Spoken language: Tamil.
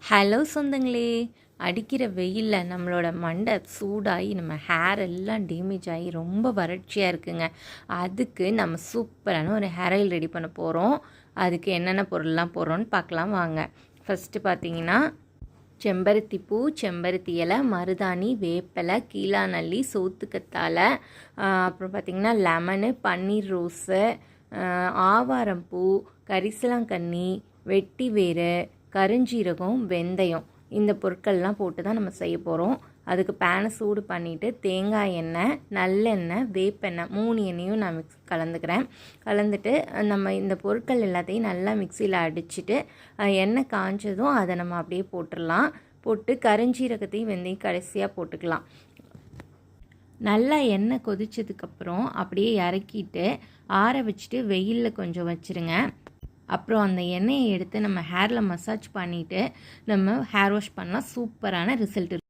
ஹலோ சொந்தங்களே, அடிக்கிற வெயிலில் நம்மளோட மண்டை சூடாகி நம்ம ஹேர் எல்லாம் டேமேஜ் ஆகி ரொம்ப வறட்சியாக இருக்குங்க. அதுக்கு நம்ம சூப்பரான ஒரு ஹேர் ஆயில் ரெடி பண்ண போகிறோம். அதுக்கு என்னென்ன பொருள்லாம் போடுறோன்னு பார்க்கலாம் வாங்க. ஃபஸ்ட்டு பார்த்தீங்கன்னா செம்பருத்தி பூ, செம்பருத்தி இலை, மருதாணி, வேப்பிலை, கீழாநெல்லி, சோத்துக்கத்தாழை, அப்புறம் பார்த்திங்கன்னா லெமனு, பன்னீர் ரோஸு, ஆவாரம் பூ, கரிசலாங்கண்ணி, வெட்டி வேறு, கருஞ்சீரகம், வெந்தயம், இந்த பொருட்கள்லாம் போட்டு தான் நம்ம செய்ய போகிறோம். அதுக்கு பேனை சூடு பண்ணிவிட்டு தேங்காய் எண்ணெய், நல்லெண்ணெய், வேப்பெண்ணெய் 3 எண்ணெயும் நான் கலந்துட்டு நம்ம இந்த பொருட்கள் எல்லாத்தையும் நல்லா மிக்சியில் அடிச்சுட்டு எண்ணெய் காஞ்சதும் அதை நம்ம அப்படியே போட்டுடலாம். போட்டு கருஞ்சீரகத்தையும் வெந்தயம் கடைசியாக போட்டுக்கலாம். நல்லா எண்ணெய் கொதிச்சதுக்கப்புறம் அப்படியே இறக்கிட்டு ஆற வச்சுட்டு வெயிலில் கொஞ்சம் வச்சுருங்க. அப்புறம் அந்த எண்ணெயை எடுத்து நம்ம ஹேரில் மசாஜ் பண்ணிவிட்டு நம்ம ஹேர் வாஷ் பண்ணால் சூப்பரான ரிசல்ட் இருக்கும்.